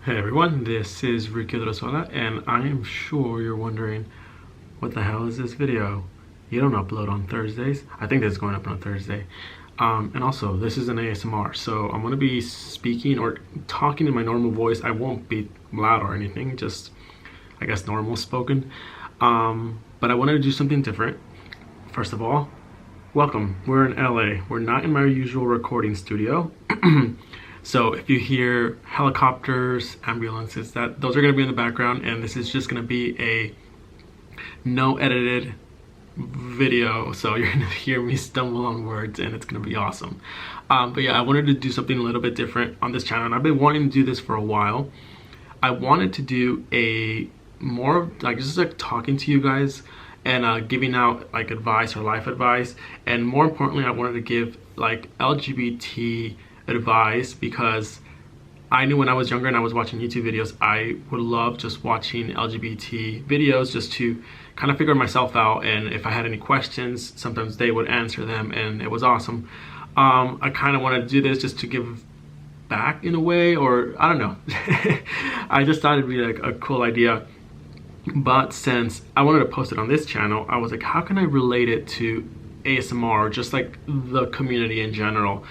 Hey everyone, this is Odriosola, and I am sure you're wondering, what the hell is this video? You don't upload on Thursdays. I think this is going up on a Thursday. And also, this is an ASMR, so I'm going to be speaking or talking in my normal voice. I won't be loud or anything, just, I guess, normal spoken. But I wanted to do something different. First of all, welcome. We're in LA. We're not in my usual recording studio. So if you hear helicopters, ambulances, those are going to be in the background, and this is just going to be a no edited video, so you're going to hear me stumble on words and it's going to be awesome. But yeah, I wanted to do something a little bit different on this channel, and I've been wanting to do this for a while. I wanted to do a more like just like talking to you guys and giving out like advice or life advice, and more importantly I wanted to give like LGBT advice, because I knew when I was younger and I was watching YouTube videos, I would love just watching LGBT videos just to kind of figure myself out, and if I had any questions sometimes they would answer them, and it was awesome. I kind of wanted to do this just to give back in a way, or I don't know. I just thought it'd be like a cool idea, but since I wanted to post it on this channel, I was like, how can I relate it to ASMR or just like the community in general?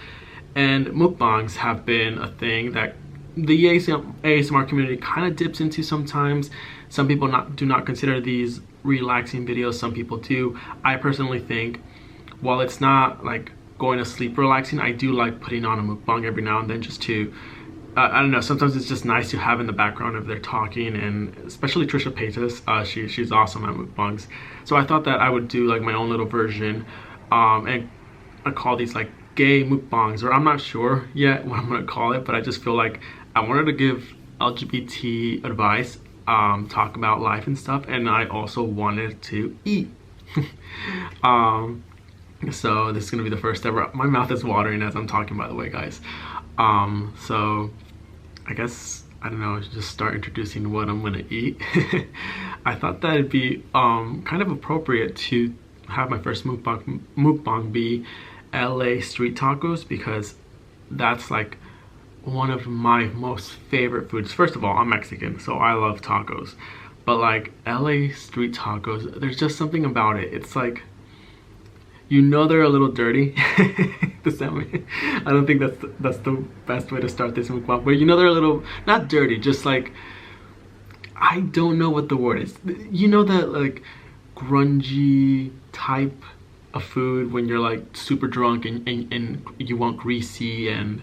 And mukbangs have been a thing that the ASMR community kind of dips into sometimes. Some people do not consider these relaxing videos, some people do. I personally think, while it's not like going to sleep relaxing, I do like putting on a mukbang every now and then just to, I don't know, sometimes it's just nice to have in the background if they're talking, and especially Trisha Paytas, she's awesome at mukbangs. So I thought that I would do like my own little version, and I call these like gay mukbangs, or I'm not sure yet what I'm gonna call it, but I just feel like I wanted to give LGBT advice, talk about life and stuff, and I also wanted to eat. So this is gonna be the first ever. My mouth is watering as I'm talking, by the way, guys. So I guess, I don't know, just start introducing what I'm gonna eat. I thought that it'd be kind of appropriate to have my first mukbang be LA street tacos, because that's like one of my most favorite foods. First of all, I'm Mexican, so I love tacos, but like LA street tacos, there's just something about it. It's like, you know, they're a little dirty. I don't think that's the best way to start this mukbang, but you know, they're a little, not dirty, just like, I don't know what the word is. You know, that like grungy type of food when you're like super drunk and you want greasy, and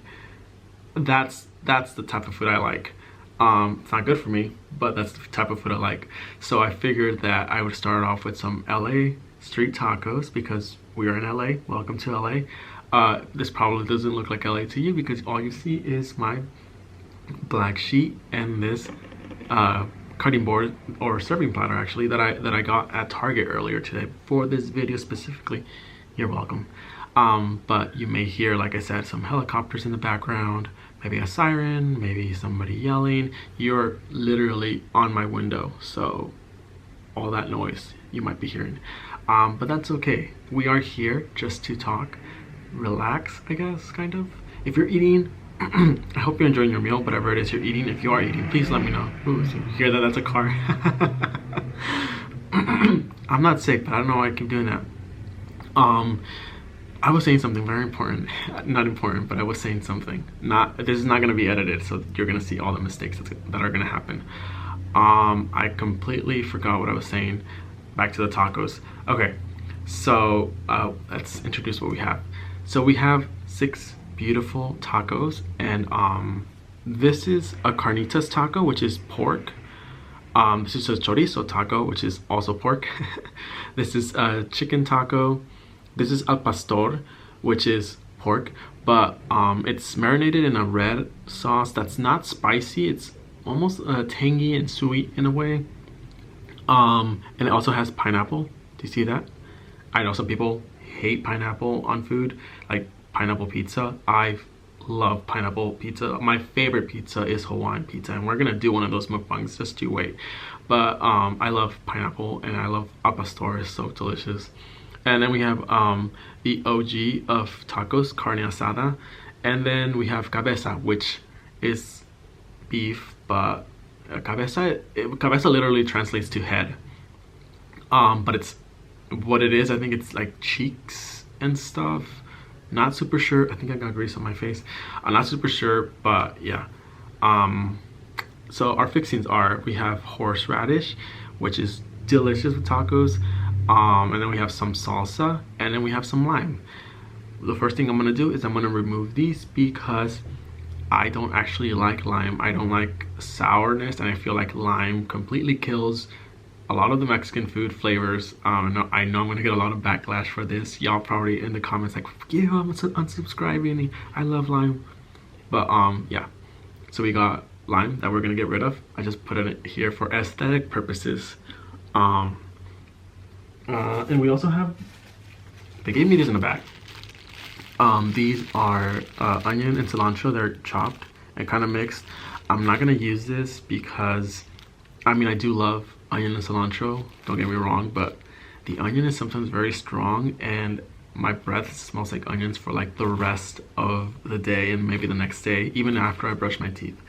that's the type of food I like. It's not good for me, but that's the type of food I like. So I figured that I would start off with some LA street tacos, because we are in LA. Welcome to LA. This probably doesn't look like LA to you, because all you see is my black sheet and this cutting board, or serving platter actually, that I got at Target earlier today for this video specifically. You're welcome. But you may hear, like I said, some helicopters in the background, maybe a siren, maybe somebody yelling. You're literally on my window, so all that noise you might be hearing, but that's okay. We are here just to talk, relax, I guess, kind of. If you're eating, I hope you're enjoying your meal, whatever it is you're eating. If you are eating, please let me know. Ooh, so you hear that? That's a car. I'm not sick, but I don't know why I keep doing that. I was saying something very important. Not important, but I was saying something. This is not going to be edited, so you're going to see all the mistakes that are going to happen. I completely forgot what I was saying. Back to the tacos. Okay, so let's introduce what we have. So we have 6 beautiful tacos, and this is a carnitas taco, which is pork. This is a chorizo taco, which is also pork. This is a chicken taco. This is al pastor, which is pork, but it's marinated in a red sauce that's not spicy. It's almost tangy and sweet in a way, and it also has pineapple. Do you see that? I know some people hate pineapple on food, like pineapple pizza. I love pineapple pizza. My favorite pizza is Hawaiian pizza, and we're gonna do one of those mukbangs, just you wait. But I love pineapple, and I love al pastor. It's so delicious. And then we have the OG of tacos, carne asada, and then we have cabeza, which is beef but cabeza literally translates to head. But it's what it is. I think it's like cheeks and stuff. Not super sure. I think I got grease on my face. I'm not super sure, but yeah. So our fixings are, we have horseradish, which is delicious with tacos. And then we have some salsa, and then we have some lime. The first thing I'm gonna do is I'm gonna remove these because I don't actually like lime. I don't like sourness, and I feel like lime completely kills a lot of the Mexican food flavors. I know I'm gonna get a lot of backlash for this. Y'all probably in the comments like, yeah, I'm unsubscribing. I love lime. But yeah. So we got lime that we're gonna get rid of. I just put it here for aesthetic purposes. And we also have, they gave me these in the bag. These are onion and cilantro. They're chopped and kind of mixed. I'm not gonna use this because, I mean, I do love onion and cilantro, don't get me wrong, but the onion is sometimes very strong and my breath smells like onions for like the rest of the day and maybe the next day, even after I brush my teeth.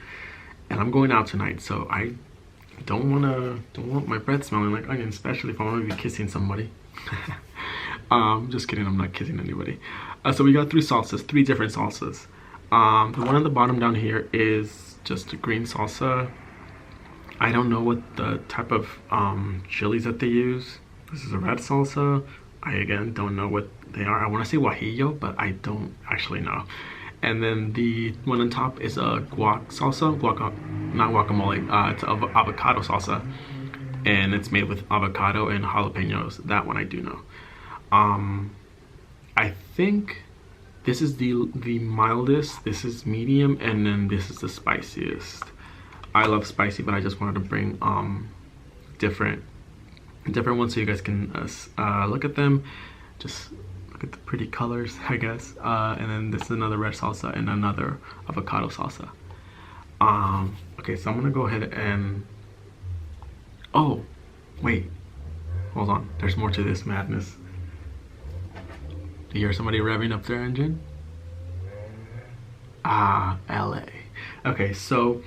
And I'm going out tonight, so I don't want my breath smelling like onions, especially if I want to be kissing somebody. Just kidding, I'm not kissing anybody. So we got three different salsas. The one at the bottom down here is just a green salsa. I don't know what the type of chilies that they use. This is a red salsa. I again don't know what they are. I want to say guajillo, but I don't actually know. And then the one on top is a guac salsa, not guacamole. It's avocado salsa, and it's made with avocado and jalapenos. That one I do know. I think this is the mildest. This is medium, and then this is the spiciest. I love spicy, but I just wanted to bring different ones so you guys can look at them. Just look at the pretty colors, I guess. And then this is another red salsa and another avocado salsa. Okay, so I'm gonna go ahead and, oh wait, hold on, there's more to this madness. Do you hear somebody revving up their engine? LA. Okay, so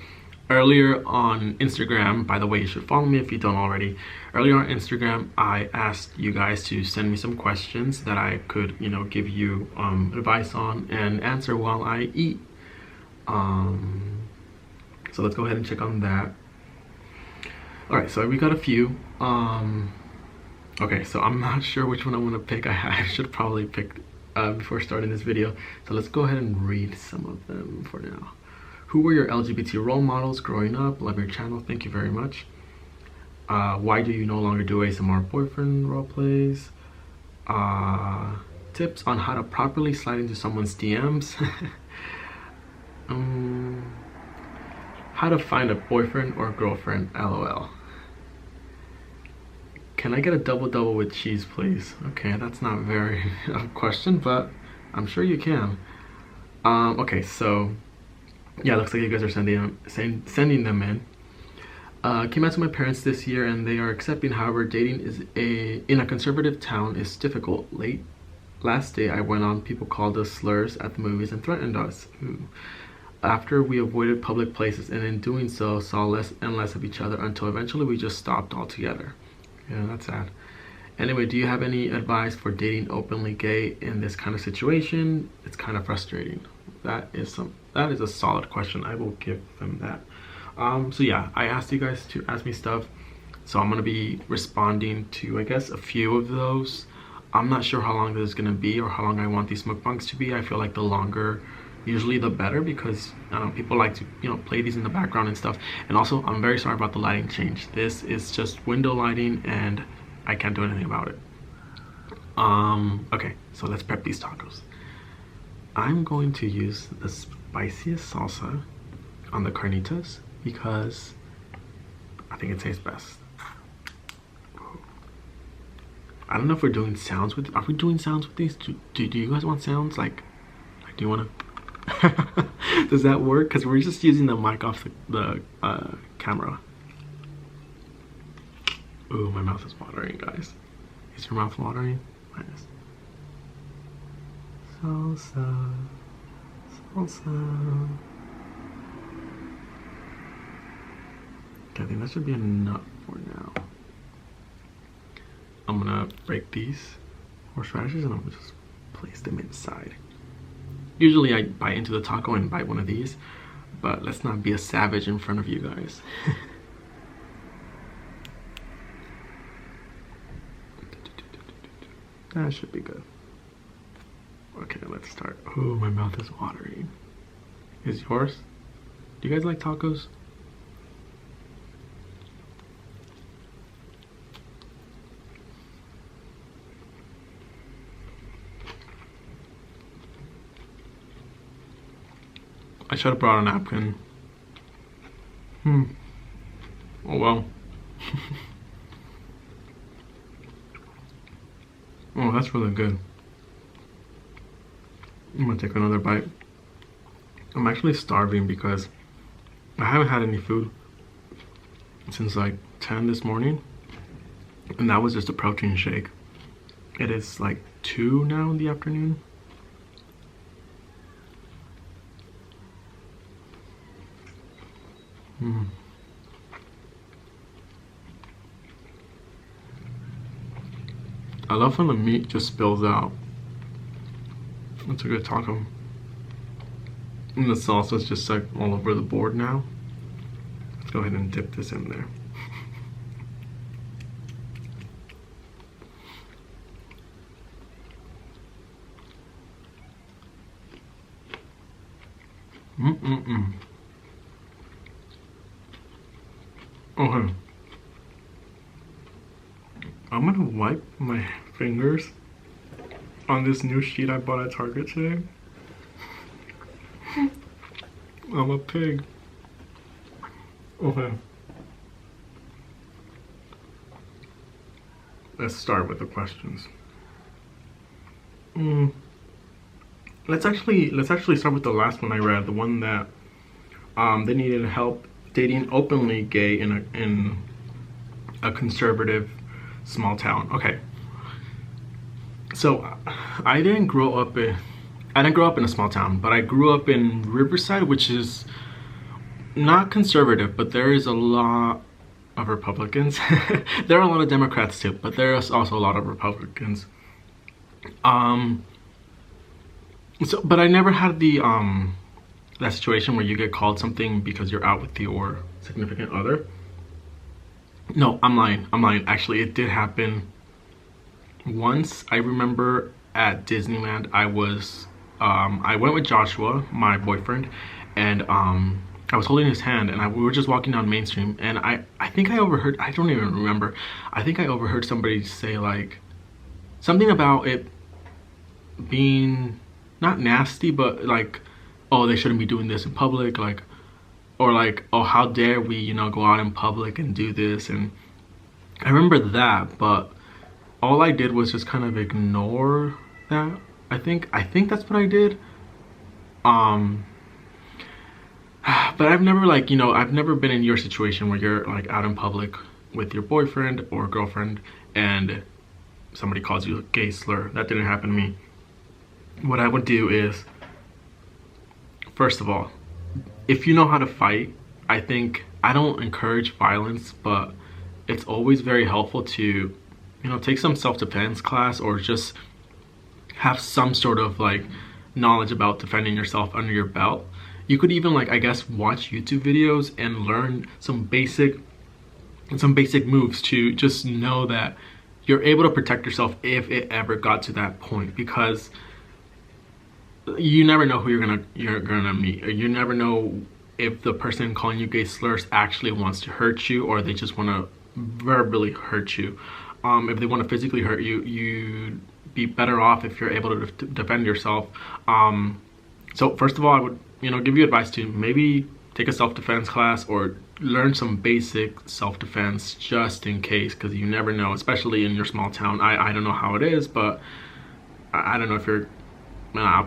earlier on Instagram, by the way, you should follow me if you don't already. Earlier on Instagram, I asked you guys to send me some questions that I could, you know, give you advice on and answer while I eat. So let's go ahead and check on that. All right, so we got a few. Okay, so I'm not sure which one I want to pick. I should probably pick before starting this video. So let's go ahead and read some of them for now. Who were your LGBT role models growing up? Love your channel, thank you very much. Why do you no longer do ASMR boyfriend role plays? Tips on how to properly slide into someone's DMs. How to find a boyfriend or girlfriend, LOL. Can I get a double with cheese, please? Okay, that's not very a question, but I'm sure you can. Okay, so yeah, looks like you guys are sending them in. Came out to my parents this year and they are accepting. However, dating in a conservative town is difficult. Last day I went on, people called us slurs at the movies and threatened us. After we avoided public places, and in doing so saw less and less of each other until eventually we just stopped altogether. Yeah, that's sad. Anyway, do you have any advice for dating openly gay in this kind of situation? It's kind of frustrating. That is a solid question. I will give them that. So yeah, I asked you guys to ask me stuff, so I'm gonna be responding to, I guess, a few of those. I'm not sure how long this is gonna be or how long I want these mukbangs to be. I feel like the longer usually the better, because people like to, you know, play these in the background and stuff. And also, I'm very sorry about the lighting change. This is just window lighting and I can't do anything about it. Okay, so let's prep these tacos. I'm going to use the spiciest salsa on the carnitas because I think it tastes best. I don't know if we're doing sounds with, are we doing sounds with these? Do you guys want sounds? Like do you want to? Does that work? Because we're just using the mic off the camera. Ooh, my mouth is watering, guys. Is your mouth watering? Mine is. Salsa, salsa. Okay, I think that should be enough for now. I'm gonna break these horseradishes and I'm gonna just place them inside. Usually I bite into the taco and bite one of these, but let's not be a savage in front of you guys. That should be good. Okay, let's start. Oh, my mouth is watering. Is yours? Do you guys like tacos? I should have brought a napkin. Oh well. Oh, that's really good. I'm gonna take another bite. I'm actually starving because I haven't had any food since like 10 this morning. And that was just a protein shake. It is like 2 now in the afternoon. I love when the meat just spills out. It's a good taco. And the salsa is just like all over the board now. Let's go ahead and dip this in there. Okay. I'm gonna wipe my fingers on this new sheet I bought at Target today. I'm a pig. Okay. Let's start with the questions. Let's actually start with the last one I read, the one that they needed help dating openly gay in a conservative small town. Okay. So I didn't grow up in a small town, but I grew up in Riverside, which is not conservative, but there is a lot of Republicans. There are a lot of Democrats too, but there's also a lot of Republicans. But I never had the that situation where you get called something because you're out with your significant other. No, I'm lying. Actually, it did happen once. I remember at Disneyland, I went with Joshua, my boyfriend, and I was holding his hand, and we were just walking down Main Street, and I think I overheard, I don't even remember, I think I overheard somebody say like something about it being not nasty, but like, oh, they shouldn't be doing this in public, like, or like, oh, how dare we, you know, go out in public and do this. And I remember that, but all I did was just kind of ignore that. I think that's what I did. But I've never, like, you know, I've never been in your situation where you're like out in public with your boyfriend or girlfriend and somebody calls you a gay slur. That didn't happen to me. What I would do is, first of all, if you know how to fight, I think, I don't encourage violence, but it's always very helpful to, you know, take some self-defense class or just have some sort of like knowledge about defending yourself under your belt. You could even, like, I guess, watch YouTube videos and learn some basic moves to just know that you're able to protect yourself if it ever got to that point, because you never know who you're gonna meet, or you never know if the person calling you gay slurs actually wants to hurt you or they just want to verbally hurt you. If they want to physically hurt you, you'd be better off if you're able to defend yourself. So first of all, I would, you know, give you advice to maybe take a self-defense class or learn some basic self-defense just in case, because you never know, especially in your small town. I don't know how it is, but I don't know if you're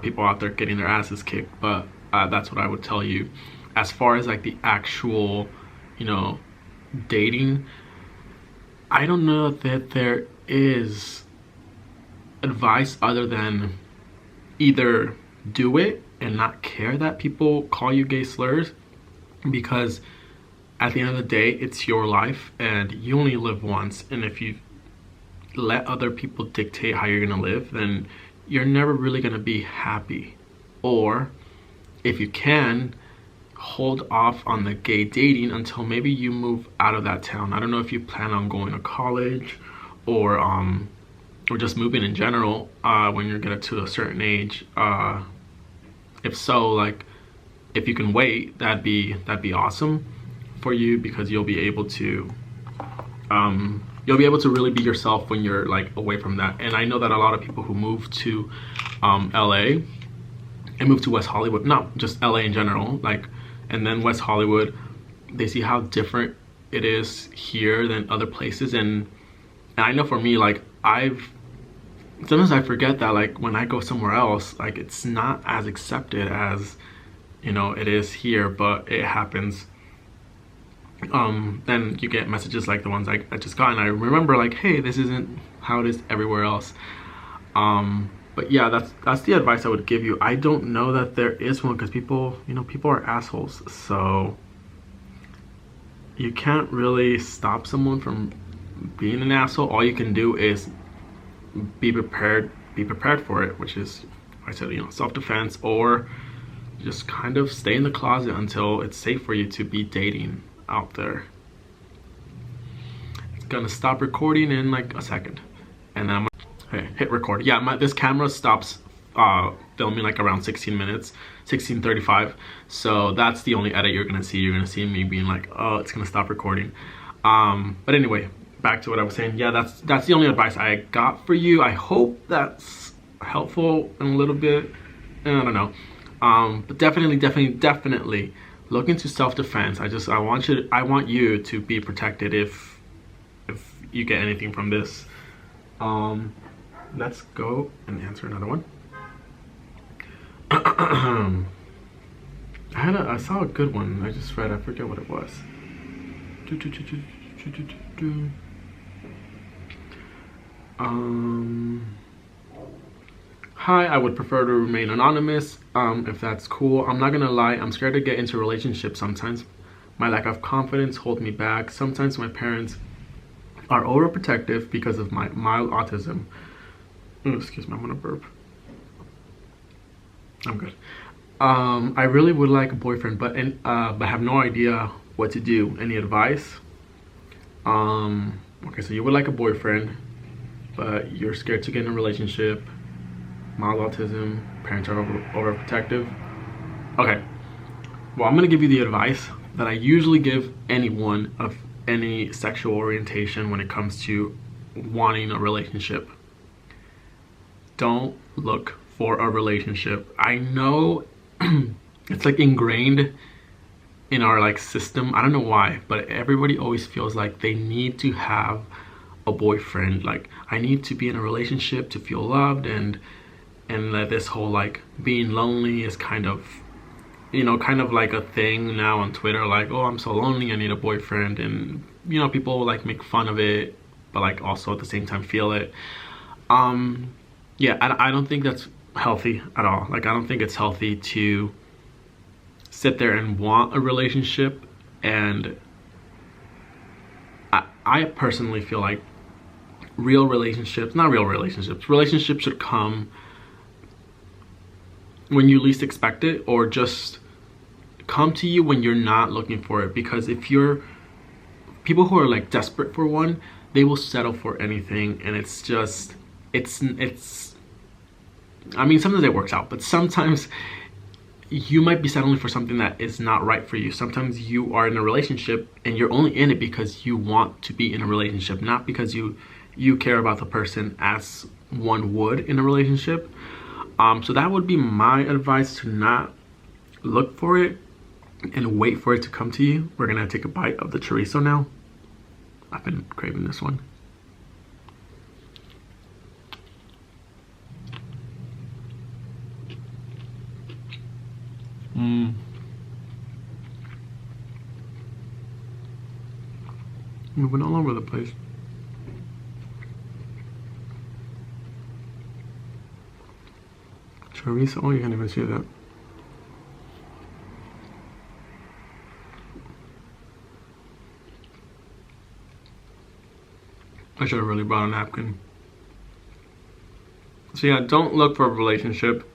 people out there getting their asses kicked, but that's what I would tell you. As far as like the actual, you know, dating, I don't know that there is advice other than either do it and not care that people call you gay slurs, because at the end of the day, it's your life and you only live once. And if you let other people dictate how you're gonna live, then you're never really gonna be happy. Or if you can, hold off on the gay dating until maybe you move out of that town. I don't know if you plan on going to college or just moving in general when you get to a certain age. If so, like, if you can wait, that'd be awesome for you, because you'll be able to really be yourself when you're like away from that. And I know that a lot of people who move to LA and move to West Hollywood, not just LA in general, like, and then West Hollywood, they see how different it is here than other places. And I know for me, like, sometimes I forget that, like, when I go somewhere else, like, it's not as accepted as, you know, it is here, but it happens. Then you get messages like the ones I just got, and I remember, like, hey, this isn't how it is everywhere else. But yeah, that's the advice I would give you. I don't know that there is one, because people are assholes, so you can't really stop someone from being an asshole. All you can do is be prepared for it, which is, I said, you know, self-defense, or just kind of stay in the closet until it's safe for you to be dating out there. It's gonna stop recording in like a second, and then I'm gonna hit record. Yeah, this camera stops filming like around 16 minutes, 16:35. So that's the only edit you're gonna see. You're gonna see me being like, oh, it's gonna stop recording. But anyway, back to what I was saying. Yeah, that's the only advice I got for you. I hope that's helpful in a little bit. I don't know. But definitely look into self-defense. I want you to be protected if you get anything from this. Let's go and answer another one. I saw a good one I just read. I forget what it was. Hi, I would prefer to remain anonymous, if that's cool. I'm not gonna lie, I'm scared to get into relationships sometimes. My lack of confidence holds me back. Sometimes my parents are overprotective because of my mild autism. Oh, excuse me, I'm gonna burp. I'm good. I really would like a boyfriend, but have no idea what to do. Any advice? Okay, so you would like a boyfriend, but you're scared to get in a relationship. Mild autism, parents are overprotective. Okay, well, I'm gonna give you the advice that I usually give anyone of any sexual orientation when it comes to wanting a relationship. Don't look for a relationship. I know it's like ingrained in our like system. I don't know why, but everybody always feels like they need to have a boyfriend. Like, I need to be in a relationship to feel loved, and that this whole like being lonely is kind of, you know, kind of like a thing now on Twitter, like, oh, I'm so lonely, I need a boyfriend. And, you know, people like make fun of it, but like also at the same time feel it. Yeah, I don't think that's healthy at all. Like, I don't think it's healthy to sit there and want a relationship. And I personally feel like relationships should come when you least expect it, or just come to you when you're not looking for it. Because if you're people who are like desperate for one, they will settle for anything. And it's just, I mean, sometimes it works out, but sometimes you might be settling for something that is not right for you. Sometimes you are in a relationship and you're only in it because you want to be in a relationship, not because you care about the person as one would in a relationship. So that would be my advice, to not look for it and wait for it to come to you. We're gonna take a bite of the chorizo now. I've been craving this one. Moving all over the place. Chorizo, oh, you can't even see that. I should have really brought a napkin. So yeah, don't look for a relationship.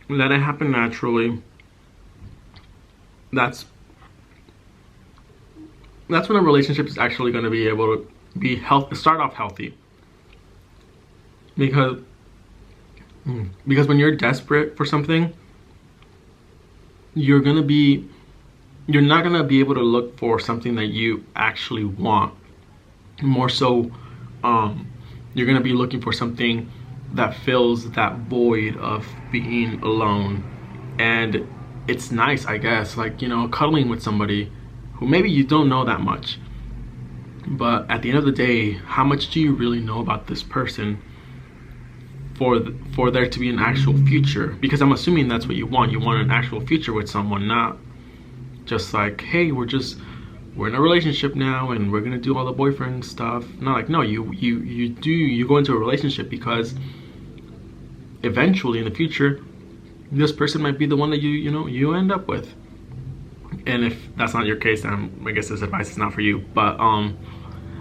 Let it happen naturally. That's when a relationship is actually going to be able to be start off healthy. Because when you're desperate for something, you're not gonna be able to look for something that you actually want. More so, you're gonna be looking for something that fills that void of being alone. And it's nice, I guess, like, you know, cuddling with somebody who maybe you don't know that much, but at the end of the day, how much do you really know about this person for there to be an actual future? Because I'm assuming that's what you want. You want an actual future with someone, not just like, hey, we're in a relationship now and we're gonna do all the boyfriend stuff. Not like, no, you go into a relationship because eventually in the future this person might be the one that you end up with. And if that's not your case, then I guess this advice is not for you. But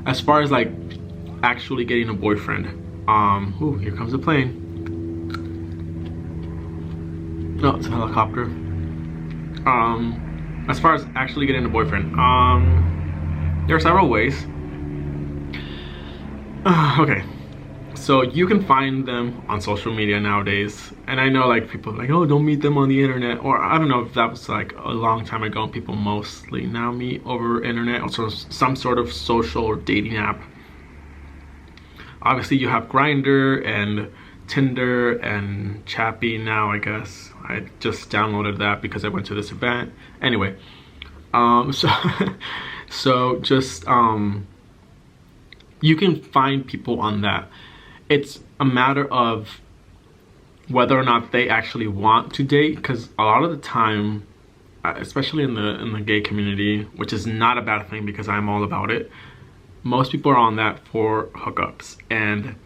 as far as like actually getting a boyfriend, ooh, here comes a plane. No, it's a helicopter. As far as actually getting a boyfriend, there are several ways. Okay, so you can find them on social media nowadays, and I know like people are like, oh, don't meet them on the internet, or I don't know if that was like a long time ago. People mostly now meet over internet, also some sort of social or dating app. Obviously you have Grindr and Tinder and Chappy now, I guess. I just downloaded that because I went to this event. Anyway, so just you can find people on that. It's a matter of whether or not they actually want to date, because a lot of the time, especially in the gay community, which is not a bad thing because I'm all about it, most people are on that for hookups, and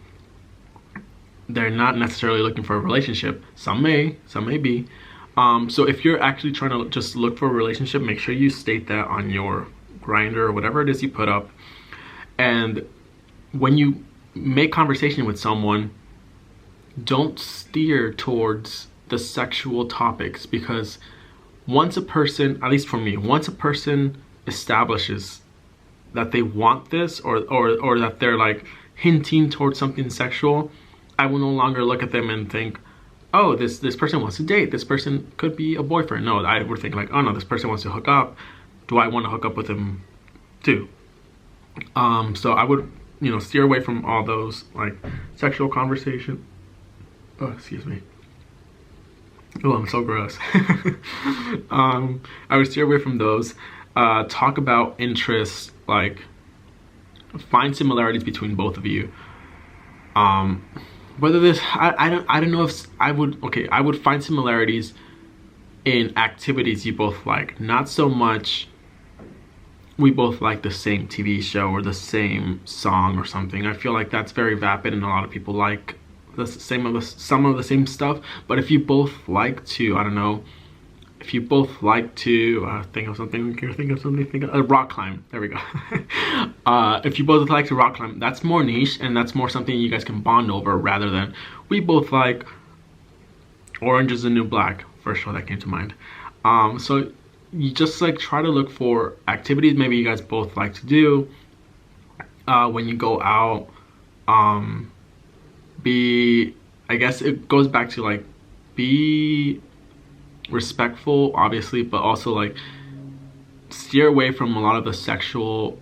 they're not necessarily looking for a relationship. Some may be. So if you're actually trying to just look for a relationship, make sure you state that on your Grindr or whatever it is you put up. And when you make conversation with someone, don't steer towards the sexual topics, because once a person, at least for me, once a person establishes that they want this or that they're like hinting towards something sexual, I will no longer look at them and think, oh, this person wants to date, this person could be a boyfriend. No, I would think like, oh no, this person wants to hook up. Do I want to hook up with him too? So I would, steer away from all those like sexual conversation. Oh, excuse me. Oh, I'm so gross. I would steer away from those. Talk about interests, like find similarities between both of you. Whether this, I don't know if I would find similarities in activities you both like. Not so much we both like the same TV show or the same song or something. I feel like that's very vapid and a lot of people like some of the same stuff. But if you both like to, I don't know, if you both like to think of something, rock climb, there we go. If you both like to rock climb, that's more niche and that's more something you guys can bond over, rather than we both like Orange is the New Black, first show that came to mind. So you just like try to look for activities maybe you guys both like to do when you go out. I guess it goes back to like, be respectful, obviously, but also like steer away from a lot of the sexual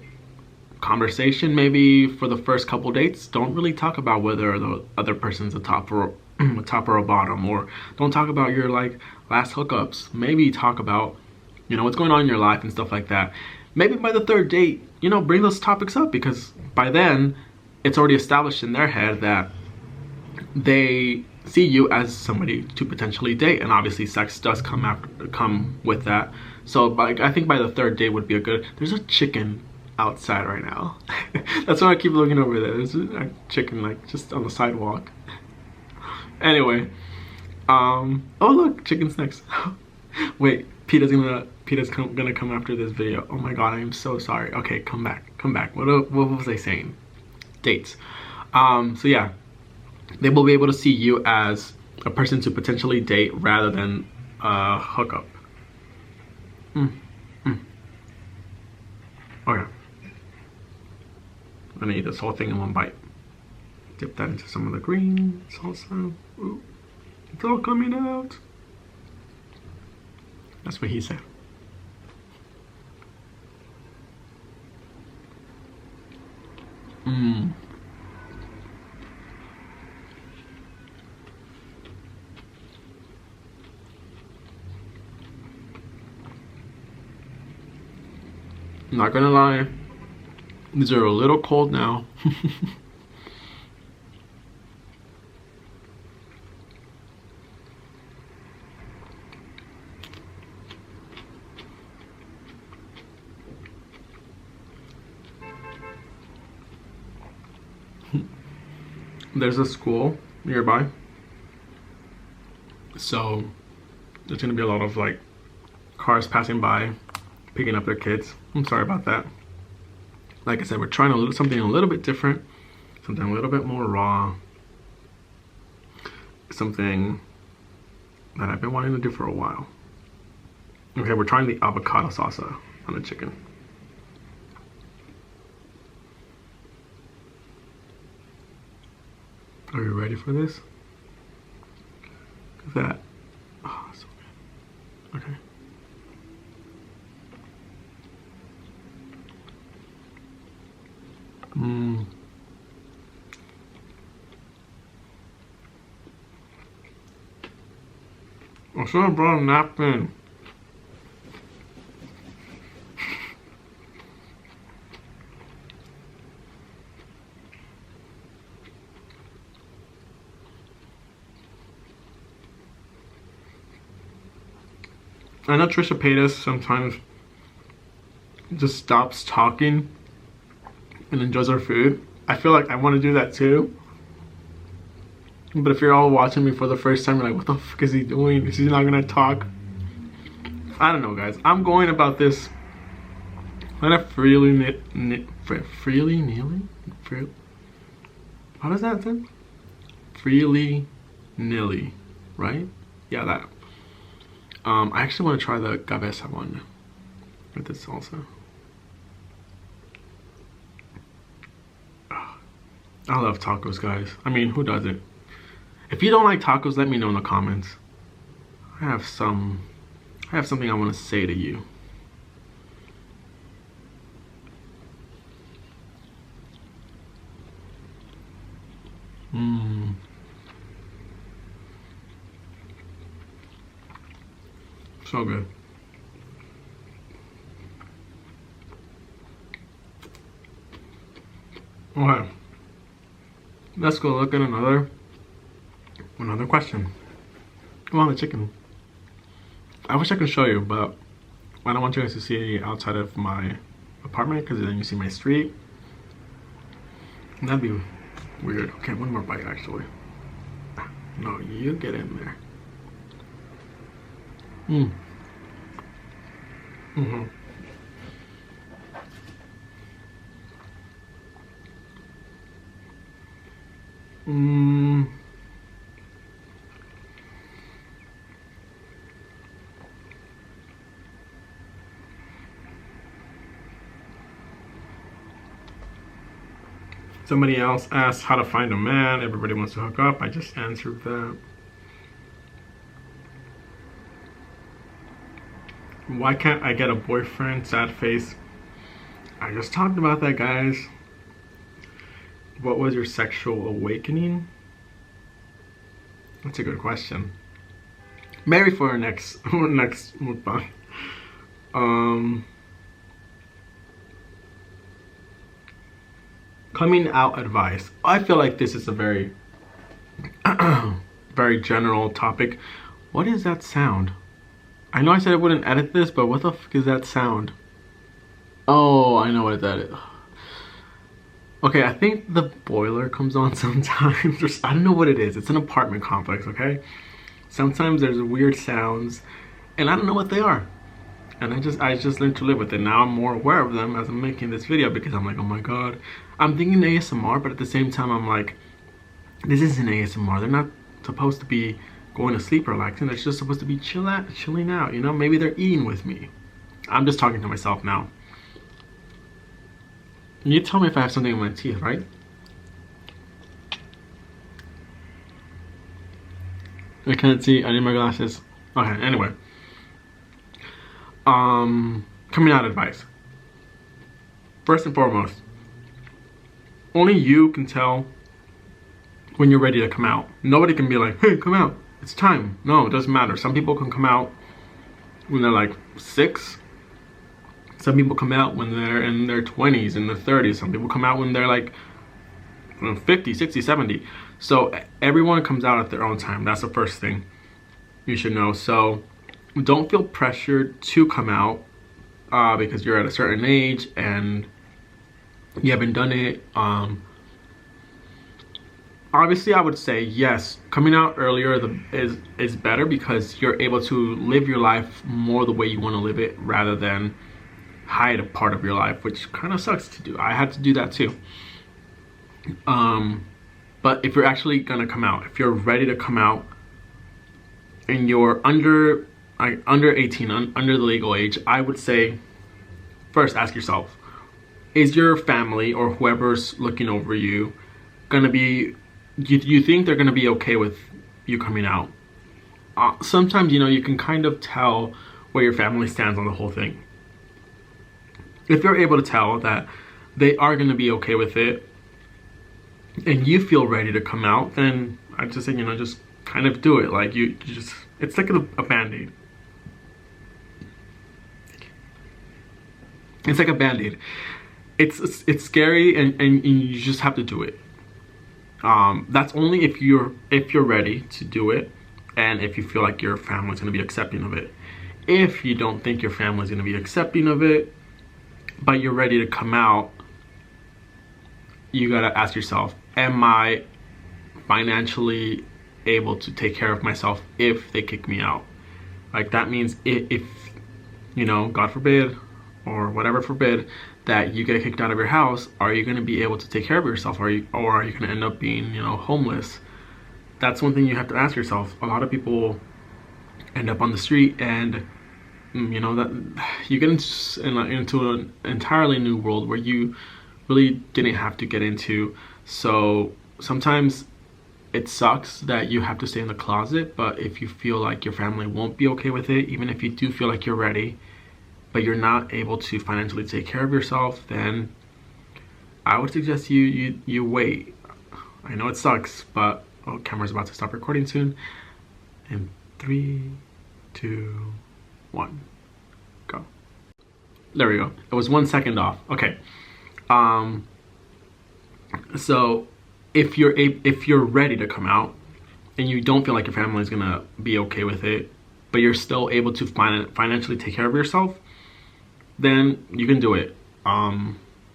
conversation. Maybe for the first couple dates, don't really talk about whether the other person's a top or a bottom, or don't talk about your like last hookups. Maybe talk about what's going on in your life and stuff like that. Maybe by the third date, bring those topics up, because by then it's already established in their head that they see you as somebody to potentially date, and obviously sex does come with that. So I think by the third date would be a good. There's a chicken outside right now. That's why I keep looking over there. There's a chicken like just on the sidewalk. Anyway, oh look, chicken snacks. Wait, PETA's gonna come after this video. Oh my god, I am so sorry. Okay, come back. What was I saying? dates. So yeah, they will be able to see you as a person to potentially date rather than hook up. Okay. I'm gonna eat this whole thing in one bite. Dip that into some of the green salsa. Ooh, it's all coming out. That's what he said. Mmm. Not gonna lie, these are a little cold now. There's a school nearby, so there's gonna be a lot of like cars passing by picking up their kids. I'm sorry about that. Like I said, we're trying to do something a little bit different, something a little bit more raw, something that I've been wanting to do for a while. Okay, we're trying the avocado salsa on the chicken. Are you ready for this? Look at that. Oh, so good. Okay. Mmm. I should have brought a napkin. I know Trisha Paytas sometimes just stops talking and enjoys her food. I feel like I want to do that too. But if you're all watching me for the first time, you're like, what the fuck is he doing? Is he not gonna talk? I don't know, guys. I'm going about this kind of freely kneeling? How does that sound? Freely nilly, right? Yeah, that. I actually want to try the cabeza one with this salsa. I love tacos, guys. I mean, who doesn't? If you don't like tacos, let me know in the comments. I have something I want to say to you. Mmm. So good. Okay. Let's go look at another question. Come on, the chicken. I wish I could show you, but I don't want you guys to see outside of my apartment because then you see my street. That'd be weird. Okay, one more bite actually. No, you get in there. Mmm. Mm-hmm. Mmm. Somebody else asked how to find a man. Everybody wants to hook up. I just answered that. Why can't I get a boyfriend? Sad face. I just talked about that, guys. What was your sexual awakening? That's a good question. Maybe for our next mukbang. Coming out advice. I feel like this is a very very general topic. What is that sound? I know I said I wouldn't edit this, but what the fuck is that sound? Oh, I know what that is. Okay, I think the boiler comes on sometimes. I don't know what it is. It's an apartment complex, okay? Sometimes there's weird sounds, and I don't know what they are. And I just learned to live with it. Now I'm more aware of them as I'm making this video because I'm like, oh my god, I'm thinking ASMR, but at the same time, I'm like, this isn't ASMR. They're not supposed to be going to sleep or relaxing. They're just supposed to be chilling out, you know? Maybe they're eating with me. I'm just talking to myself now. You tell me if I have something in my teeth, right? I can't see. I need my glasses. Okay, anyway. Coming out advice. First and foremost, only you can tell when you're ready to come out. Nobody can be like, hey, come out. It's time. No, it doesn't matter. Some people can come out when they're like 6. Some people come out when they're in their 20s, in their 30s. Some people come out when they're like 50, 60, 70. So everyone comes out at their own time. That's the first thing you should know. So don't feel pressured to come out because you're at a certain age and you haven't done it. Obviously, I would say yes, coming out earlier is better because you're able to live your life more the way you want to live it rather than hide a part of your life, which kind of sucks to do. I had to do that too. But if you're actually gonna come out, if you're ready to come out and you're under 18, under the legal age, I would say first ask yourself, is your family or whoever's looking over you gonna be, you think they're gonna be okay with you coming out? Sometimes, you know, you can kind of tell where your family stands on the whole thing. If you're able to tell that they are gonna be okay with it and you feel ready to come out, then I'd just say, you know, just kind of do it. Like you just, it's like a band-aid. It's like a band-aid. It's scary and you just have to do it. That's only if you're ready to do it and if you feel like your family's gonna be accepting of it. If you don't think your family's gonna be accepting of it, but you're ready to come out, you gotta ask yourself, am I financially able to take care of myself if they kick me out? Like that means if you know, God forbid, or whatever forbid, that you get kicked out of your house, are you gonna be able to take care of yourself? Or are you gonna end up being, you know, homeless? That's one thing you have to ask yourself. A lot of people end up on the street and you know, that you get into an entirely new world where you really didn't have to get into. So sometimes it sucks that you have to stay in the closet, but if you feel like your family won't be okay with it, even if you do feel like you're ready but you're not able to financially take care of yourself, then I would suggest you wait. I know it sucks, but camera's about to stop recording soon. In 3, 2, 1, go. There we go. It was 1 second off. Okay. So if you're ready to come out and you don't feel like your family is gonna be okay with it, but you're still able to financially take care of yourself, then you can do it.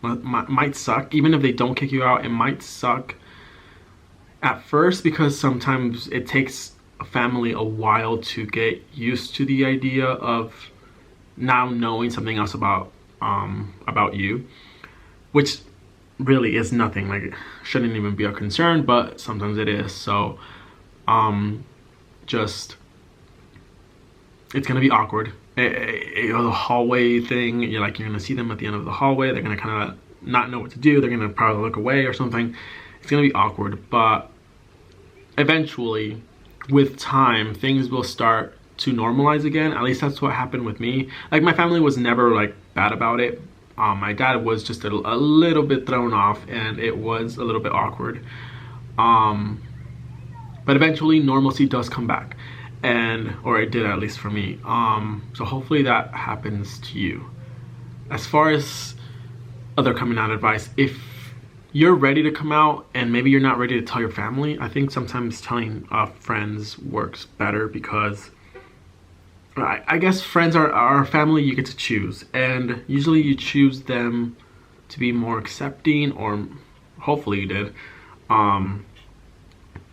Might suck. Even if they don't kick you out, it might suck at first because sometimes it takes a family a while to get used to the idea of now knowing something else about you, which really is nothing. Like, shouldn't even be a concern, but sometimes it is. So just, it's gonna be awkward. The hallway thing, you're gonna see them at the end of the hallway, they're gonna kind of not know what to do, they're gonna probably look away or something. It's gonna be awkward, but eventually with time things will start to normalize again. At least that's what happened with me. Like, my family was never like bad about it. My dad was just a little bit thrown off and it was a little bit awkward, but eventually normalcy does come back, or it did, at least for me. So hopefully that happens to you. As far as other coming out advice, if you're ready to come out and maybe you're not ready to tell your family, I think sometimes telling friends works better, because I guess friends are our family you get to choose, and usually you choose them to be more accepting, or hopefully you did. And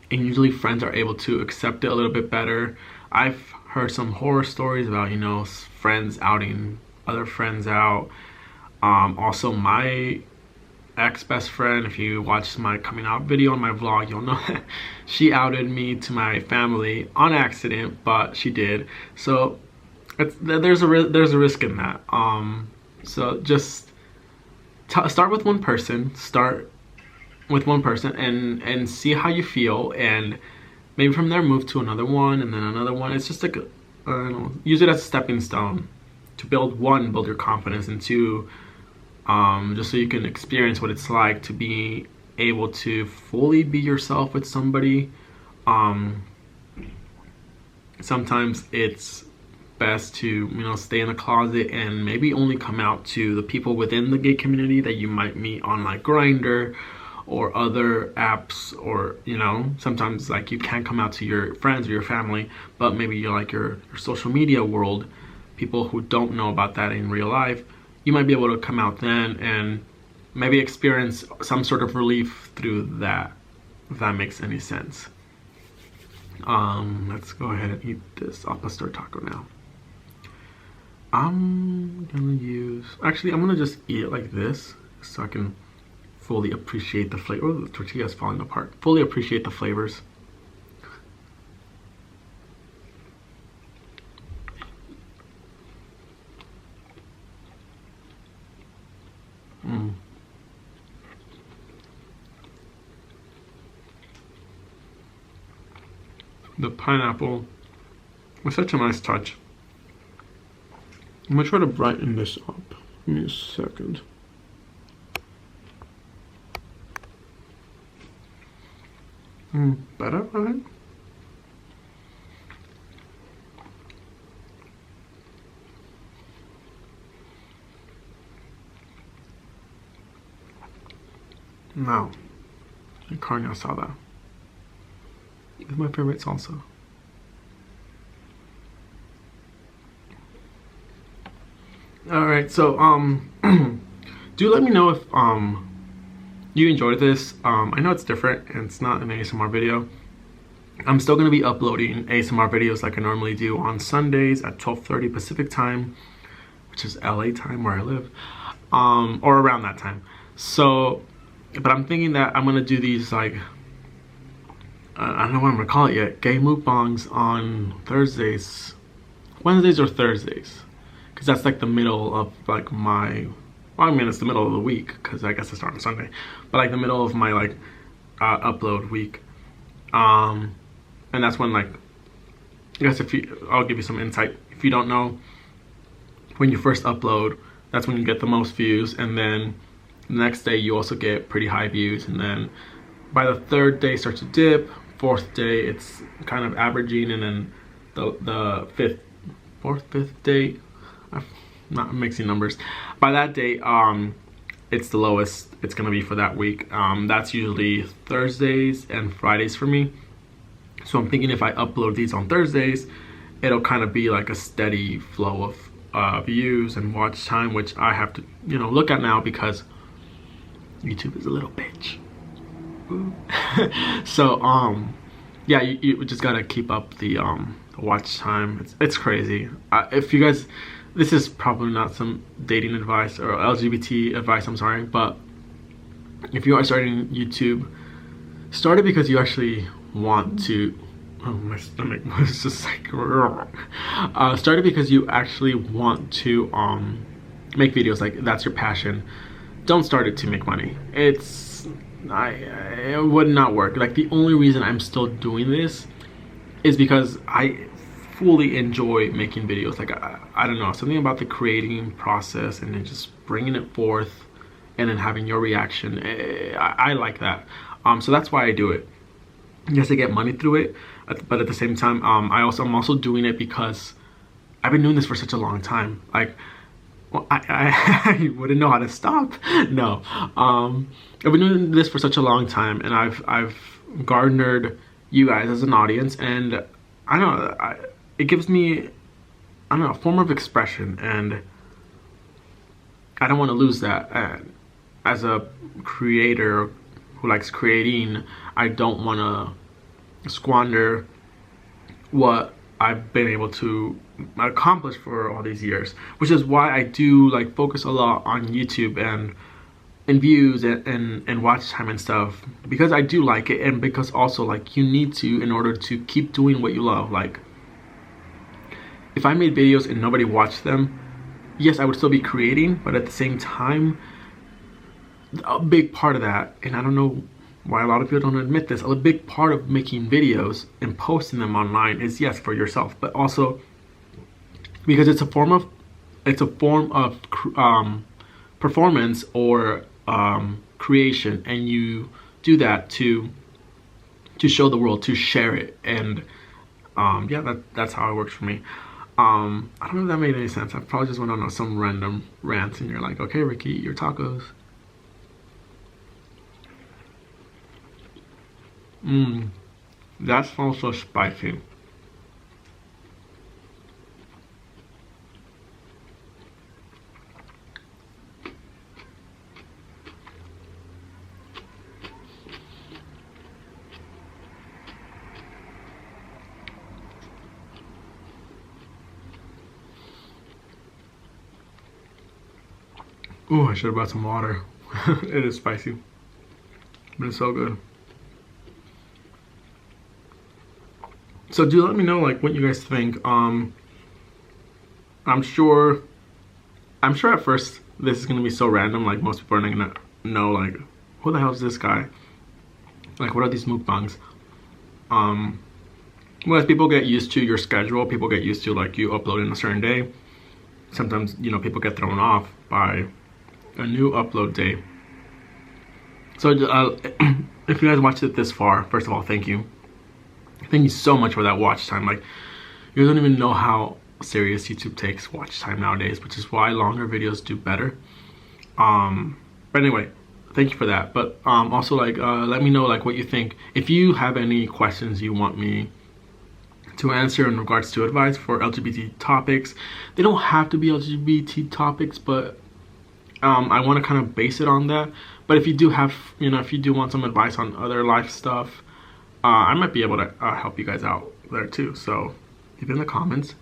usually friends are able to accept it a little bit better. I've heard some horror stories about, you know, friends outing other friends out. Also, my ex-best friend, if you watched my coming out video on my vlog, you'll know that she outed me to my family on accident, but she did. So there's a risk in that. So just start with one person. And see how you feel, and maybe from there move to another one, and then another one. It's just like use it as a stepping stone to build your confidence, and two, just so you can experience what it's like to be able to fully be yourself with somebody. Sometimes it's best to stay in the closet and maybe only come out to the people within the gay community that you might meet on like Grindr or other apps, or sometimes like you can't come out to your friends or your family, but maybe you're like your social media world, people who don't know about that in real life. You might be able to come out then and maybe experience some sort of relief through that, if that makes any sense. Let's go ahead and eat this al pastor taco now. I'm gonna just eat it like this so I can fully appreciate the flavor. Oh, the tortilla's falling apart. Fully appreciate the flavors. The pineapple was such a nice touch. I'm gonna try to brighten this up. Give me a second. Better, right? Now, carne asada is my favorite salsa. All right, so do let me know if you enjoyed this. I know it's different and it's not an ASMR video. I'm still going to be uploading ASMR videos like I normally do on Sundays at 12:30 Pacific time, which is LA time where I live, or around that time. So, but I'm thinking that I'm going to do these like, I don't know what I'm going to call it yet, gay mukbangs on Thursdays, Wednesdays or Thursdays, because that's like the middle of like my, well, I mean it's the middle of the week because I guess I start on Sunday, but like the middle of my like upload week, and that's when like, I guess I'll give you some insight. If you don't know, when you first upload, that's when you get the most views, and then the next day you also get pretty high views, and then by the third day it starts to dip, fourth day it's kind of averaging, and then the fifth day, I'm not mixing numbers, by that day it's the lowest it's gonna be for that week. That's usually Thursdays and Fridays for me. So I'm thinking if I upload these on Thursdays, it'll kind of be like a steady flow of views and watch time, which I have to look at now because YouTube is a little bitch. So yeah, you just gotta keep up the watch time. It's crazy. If you guys, this is probably not some dating advice or LGBT advice, I'm sorry, but if you are starting YouTube, start it because you actually want to, oh, my stomach was just like start it because you actually want to make videos, like that's your passion. Don't start it to make money. It would not work. Like the only reason I'm still doing this is because I fully enjoy making videos. Like I don't know, something about the creating process and then just bringing it forth and then having your reaction. I like that. So that's why I do it. Yes, I get money through it, but at the same time, I'm also doing it because I've been doing this for such a long time. Like, well, I wouldn't know how to stop. No, I've been doing this for such a long time, and I've garnered you guys as an audience, and I don't know, it gives me, I don't know, a form of expression, and I don't want to lose that. As a creator who likes creating, I don't want to squander what I've been able to accomplish for all these years, which is why I do like focus a lot on YouTube and and views and watch time and stuff, because I do like it, and because also like you need to in order to keep doing what you love. Like if I made videos and nobody watched them, yes, I would still be creating, but at the same time, a big part of that, and I don't know why a lot of people don't admit this, a big part of making videos and posting them online is, yes, for yourself, but also because it's a form of performance or creation, and you do that to show the world, to share it, and yeah, that's how it works for me. I don't know if that made any sense. I probably just went on some random rant, and you're like, okay, Ricky, eat your tacos. That smells so spicy. Ooh, I should have brought some water. It is spicy, but it's so good. So do let me know like what you guys think. I'm sure at first this is gonna be so random, like most people are not gonna know like who the hell is this guy? Like what are these mukbangs? Well, as people get used to your schedule, people get used to like you uploading a certain day. Sometimes, you know, people get thrown off by a new upload day. So if you guys watched it this far, first of all, thank you. Thank you so much for that watch time. Like, you don't even know how serious YouTube takes watch time nowadays, which is why longer videos do better. But anyway, thank you for that. But also like let me know like what you think. If you have any questions you want me to answer in regards to advice for LGBT topics, they don't have to be LGBT topics, but I want to kind of base it on that. But if you do have, you know, if you do want some advice on other life stuff, I might be able to help you guys out there too. So leave it in the comments.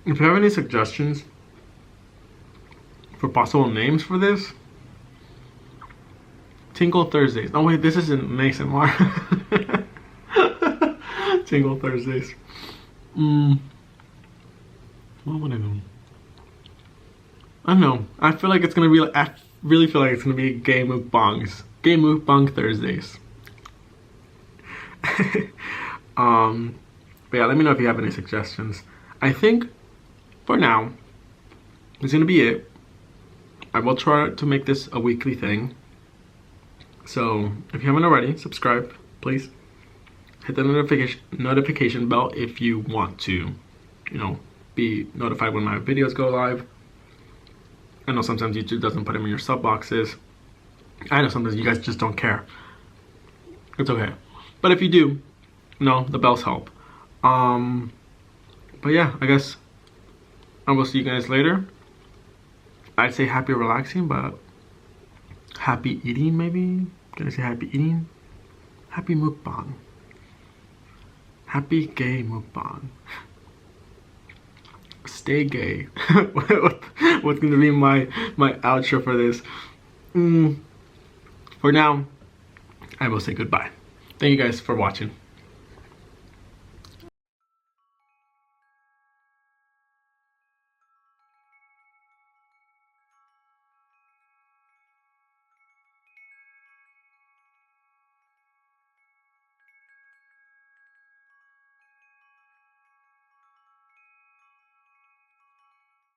If you have any suggestions for possible names for this, Tingle Thursdays. Oh wait, this isn't Mason Mar. Tingle Thursdays. What would I do? I don't know. I feel like it's gonna be like, I really feel like it's gonna be Gay Mukbangs. Gay Mukbang Thursdays. But yeah, let me know if you have any suggestions. I think for now, it's gonna be it. I will try to make this a weekly thing. So if you haven't already, subscribe, please. Hit the notification bell if you want to, you know, be notified when my videos go live. I know sometimes YouTube doesn't put them in your sub boxes. I know sometimes you guys just don't care. It's okay. But if you do, no, the bells help. But yeah, I guess I will see you guys later. I'd say happy relaxing, but happy eating maybe? Can I say happy eating? Happy mukbang. Happy gay mukbang. Stay gay. What's gonna be my outro for this? For now, I will say goodbye. Thank you guys for watching.